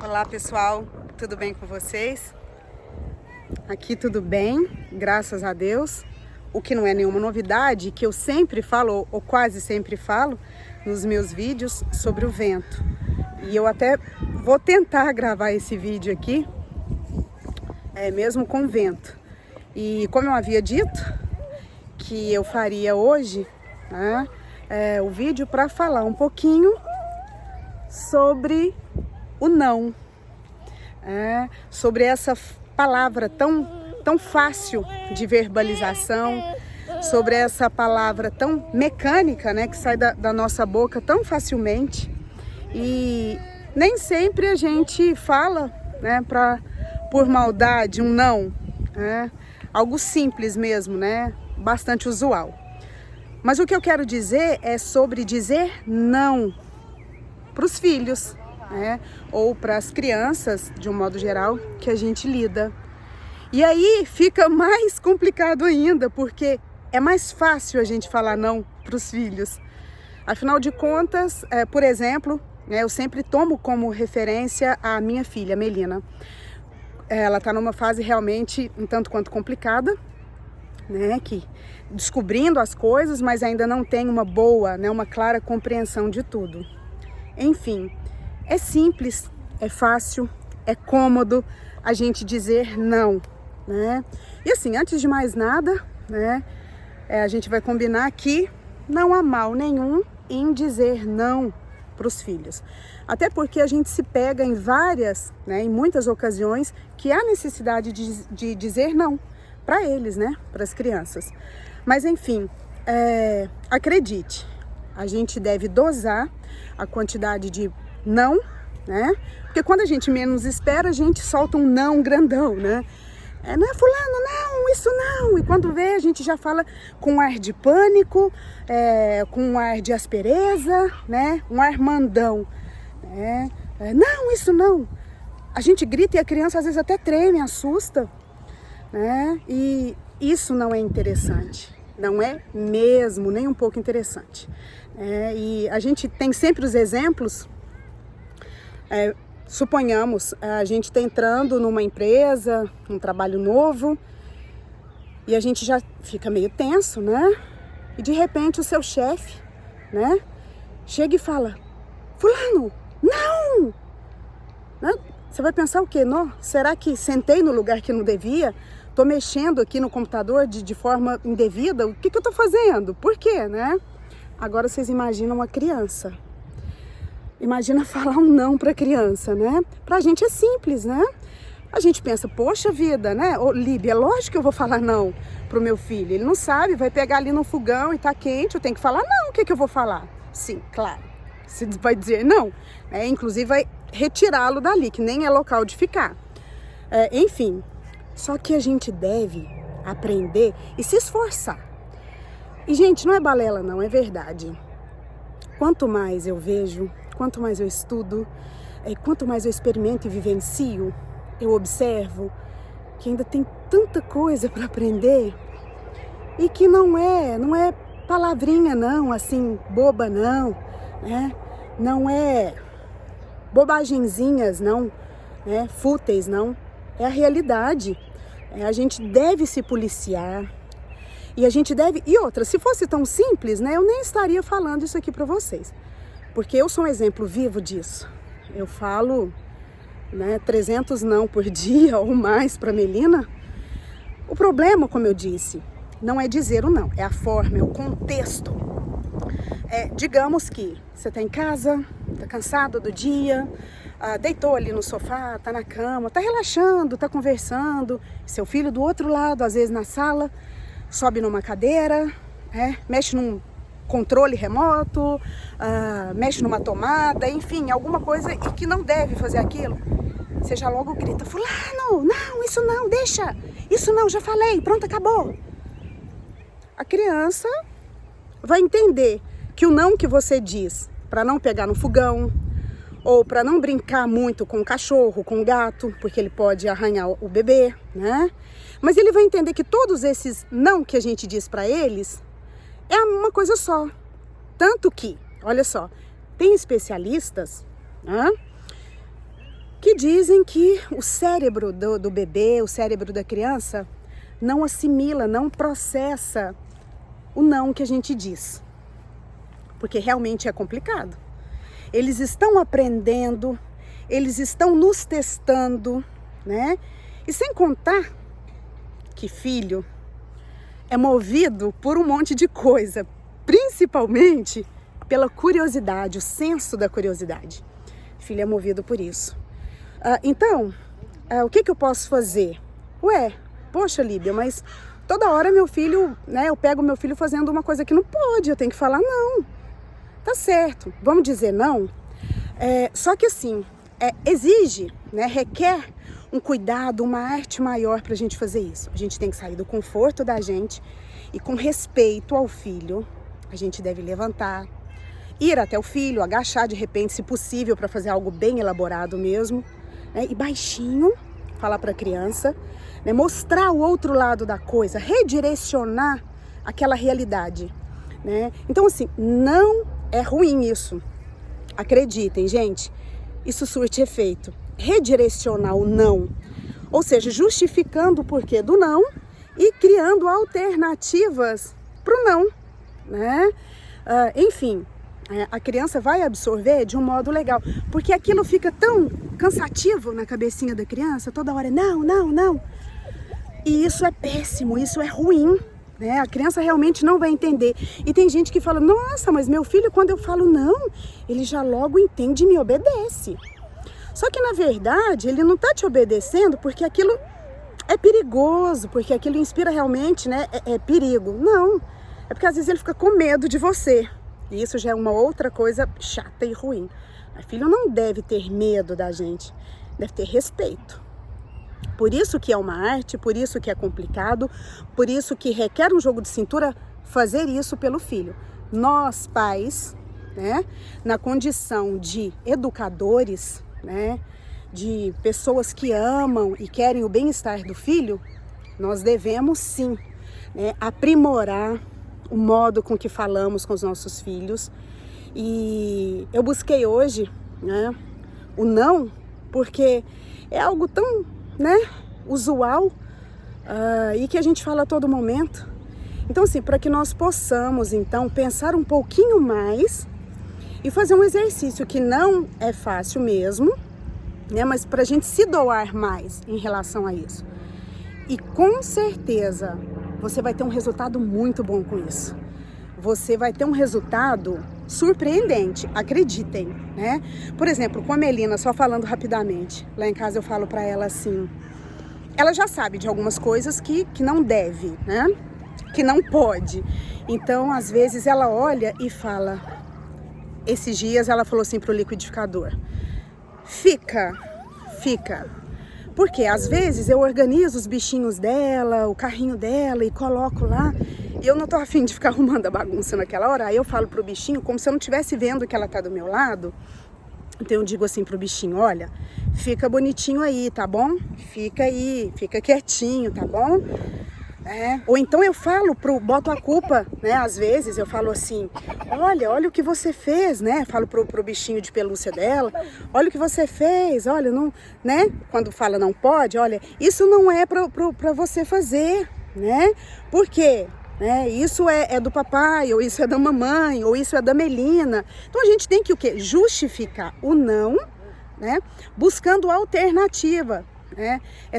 Olá pessoal, tudo bem com vocês? Aqui tudo bem, graças a Deus. O que não é nenhuma novidade, que eu sempre falo, ou quase sempre falo, nos meus vídeos sobre o vento. E eu até vou tentar gravar esse vídeo aqui, mesmo com vento. E como eu havia dito, que eu faria hoje, né, o vídeo para falar um pouquinho sobre o não, sobre essa palavra tão fácil de verbalização, sobre essa palavra tão mecânica, né, que sai da nossa boca tão facilmente, e nem sempre a gente fala, né, por maldade, um não, algo simples mesmo, né, bastante usual. Mas o que eu quero dizer é sobre dizer não para os filhos, ou para as crianças, de um modo geral, que a gente lida. E aí fica mais complicado ainda, porque é mais fácil a gente falar não para os filhos. Afinal de contas, por exemplo, eu sempre tomo como referência a minha filha, Melina. Ela está numa fase realmente um tanto quanto complicada, né, que descobrindo as coisas, mas ainda não tem uma boa, né, uma clara compreensão de tudo. Enfim, é simples, é fácil, é cômodo a gente dizer não, né? E assim, antes de mais nada, né, a gente vai combinar que não há mal nenhum em dizer não para os filhos. Até porque a gente se pega em várias, né, em muitas ocasiões, que há necessidade de dizer não para eles, né, para as crianças. Mas enfim, acredite, a gente deve dosar a quantidade de não, né? Porque quando a gente menos espera, a gente solta um não grandão, né? Não, fulano, não, isso não. E quando vê, a gente já fala com um ar de pânico, com um ar de aspereza, né? Um ar mandão. Não, isso não. A gente grita e a criança às vezes até treme, assusta, né? E isso não é interessante. Não é mesmo, nem um pouco interessante. E a gente tem sempre os exemplos. Suponhamos, a gente está entrando numa empresa, um trabalho novo, e a gente já fica meio tenso, né? E de repente o seu chefe, né, chega e fala: fulano, não! Né? Você vai pensar o quê? Não? Será que sentei no lugar que não devia? Tô mexendo aqui no computador de forma indevida? O que eu tô fazendo? Por quê, né? Agora vocês imaginam uma criança. Imagina falar um não para criança, né? Pra gente é simples, né? A gente pensa, poxa vida, né? Ô, Líbia, é lógico que eu vou falar não pro meu filho. Ele não sabe, vai pegar ali no fogão e tá quente, eu tenho que falar não. O que eu vou falar? Sim, claro. Você vai dizer não. Inclusive vai retirá-lo dali, que nem é local de ficar. Enfim, só que a gente deve aprender e se esforçar. E, gente, não é balela não, é verdade. Quanto mais eu vejo, quanto mais eu estudo, quanto mais eu experimento e vivencio, eu observo que ainda tem tanta coisa para aprender e que não é palavrinha não, assim, boba não, né? Não é bobagenzinhas não, né? Fúteis não, é a realidade. A gente deve se policiar. E a gente deve... E outra, se fosse tão simples, né, eu nem estaria falando isso aqui para vocês. Porque eu sou um exemplo vivo disso. Eu falo, né, 300 não por dia ou mais para Melina. O problema, como eu disse, não é dizer o não, é a forma, é o contexto. Digamos que você está em casa, está cansado do dia, deitou ali no sofá, está na cama, está relaxando, está conversando. Seu filho do outro lado, às vezes na sala, sobe numa cadeira, mexe num controle remoto, mexe numa tomada, enfim, alguma coisa e que não deve fazer aquilo. Você já logo grita: fulano, não, isso não, deixa, isso não, já falei, pronto, acabou. A criança vai entender que o não que você diz para não pegar no fogão, ou para não brincar muito com o cachorro, com o gato, porque ele pode arranhar o bebê, né? Mas ele vai entender que todos esses não que a gente diz para eles é uma coisa só. Tanto que, olha só, tem especialistas, né, que dizem que o cérebro do bebê, o cérebro da criança, não assimila, não processa o não que a gente diz. Porque realmente é complicado. Eles estão aprendendo, eles estão nos testando, né? E sem contar que filho é movido por um monte de coisa, principalmente pela curiosidade, o senso da curiosidade. Filho é movido por isso. Então, o que eu posso fazer? Poxa, Líbia, mas toda hora meu filho, né? Eu pego meu filho fazendo uma coisa que não pode, eu tenho que falar não. Tá certo, vamos dizer não? Só que assim, exige, né? Requer um cuidado, uma arte maior pra gente fazer isso. A gente tem que sair do conforto da gente e com respeito ao filho, a gente deve levantar, ir até o filho, agachar de repente, se possível, para fazer algo bem elaborado mesmo, né? E baixinho, falar para a criança, né? Mostrar o outro lado da coisa, redirecionar aquela realidade, né? Então assim, não é ruim isso. Acreditem, gente, isso surte efeito. Redirecionar o não, ou seja, justificando o porquê do não e criando alternativas para o não, né? Enfim, a criança vai absorver de um modo legal, porque aquilo fica tão cansativo na cabecinha da criança, toda hora não, não, não. E isso é péssimo, isso é ruim, né? A criança realmente não vai entender. E tem gente que fala, nossa, mas meu filho, quando eu falo não, ele já logo entende e me obedece. Só que, na verdade, ele não está te obedecendo porque aquilo é perigoso, porque aquilo inspira realmente, né, perigo. Não, é porque às vezes ele fica com medo de você. E isso já é uma outra coisa chata e ruim. O filho não deve ter medo da gente, deve ter respeito. Por isso que é uma arte, por isso que é complicado, por isso que requer um jogo de cintura fazer isso pelo filho. Nós, pais, né, na condição de educadores, né, de pessoas que amam e querem o bem-estar do filho, nós devemos sim, né, aprimorar o modo com que falamos com os nossos filhos. E eu busquei hoje, né, o não, porque é algo tão, né, usual e que a gente fala a todo momento. Então assim, para que nós possamos então pensar um pouquinho mais e fazer um exercício que não é fácil mesmo, né, mas para a gente se doar mais em relação a isso. E com certeza você vai ter um resultado muito bom com isso. Você vai ter um resultado surpreendente, acreditem, né? Por exemplo, com a Melina, só falando rapidamente, lá em casa eu falo para ela assim, ela já sabe de algumas coisas que não deve, né? Que não pode. Então, às vezes ela olha e fala, esses dias ela falou assim pro liquidificador, fica. Porque às vezes eu organizo os bichinhos dela, o carrinho dela e coloco lá. E eu não tô afim de ficar arrumando a bagunça naquela hora. Aí eu falo pro bichinho como se eu não estivesse vendo que ela tá do meu lado. Então eu digo assim pro bichinho, olha, fica bonitinho aí, tá bom? Fica aí, fica quietinho, tá bom? Ou então eu falo boto a culpa, né? Às vezes eu falo assim, olha o que você fez, né? Falo pro bichinho de pelúcia dela, olha o que você fez, olha, não, né? Quando fala não pode, olha, isso não é pra você fazer, né? Por quê? Isso é do papai, ou isso é da mamãe, ou isso é da Melina. Então a gente tem que o quê? Justificar o não, né? Buscando alternativa.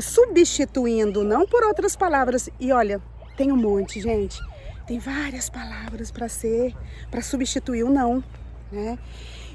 Substituindo não por outras palavras. E olha, tem um monte, gente. Tem várias palavras para substituir o não, né?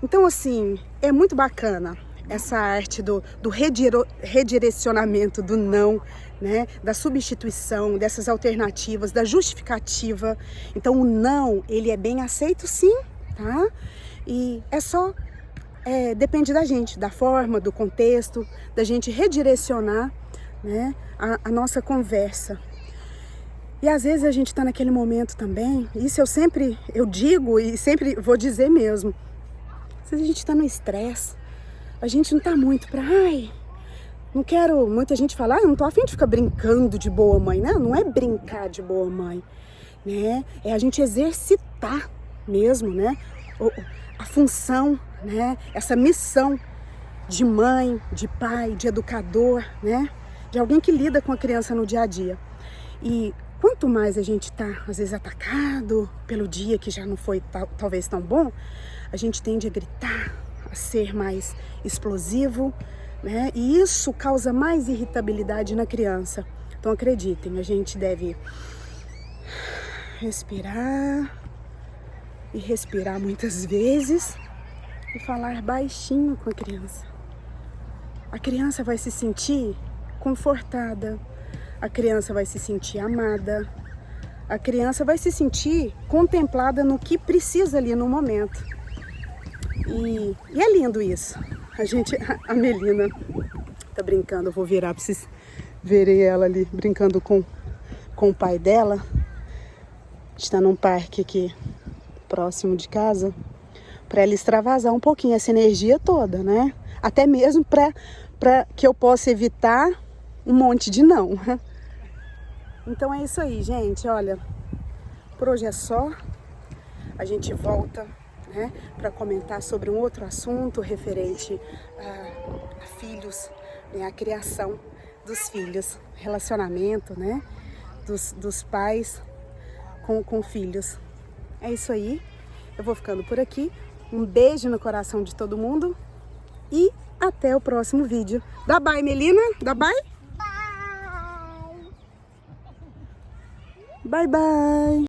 Então, assim, é muito bacana essa arte do redirecionamento do não, né? Da substituição, dessas alternativas, da justificativa. Então, o não, ele é bem aceito, sim, tá? E é só... depende da gente, da forma, do contexto, da gente redirecionar, né, a nossa conversa. E às vezes a gente está naquele momento também, isso eu digo e sempre vou dizer mesmo, às vezes a gente está no estresse, a gente não está muito não quero, muita gente fala, eu não tô afim de ficar brincando de boa mãe, né? Não é brincar de boa mãe, né? É a gente exercitar mesmo, né? A função, né? Essa missão de mãe, de pai, de educador, né? De alguém que lida com a criança no dia a dia. E quanto mais a gente tá, às vezes, atacado pelo dia que já não foi talvez tão bom, a gente tende a gritar, a ser mais explosivo, né? E isso causa mais irritabilidade na criança. Então acreditem, a gente deve respirar e respirar muitas vezes e falar baixinho com a criança. A criança vai se sentir confortada, a criança vai se sentir amada, a criança vai se sentir contemplada no que precisa ali no momento. E é lindo isso. A Melina tá brincando, eu vou virar pra vocês verem ela ali brincando com o pai dela. A gente tá num parque aqui próximo de casa, para ela extravasar um pouquinho essa energia toda, né? Até mesmo para que eu possa evitar um monte de não. Então é isso aí, gente. Olha, por hoje é só. A gente volta, né, para comentar sobre um outro assunto referente a filhos, né, a criação dos filhos, relacionamento, né, dos pais com filhos. É isso aí. Eu vou ficando por aqui. Um beijo no coração de todo mundo e até o próximo vídeo. Dá bye, Melina? Dá bye? Bye, bye.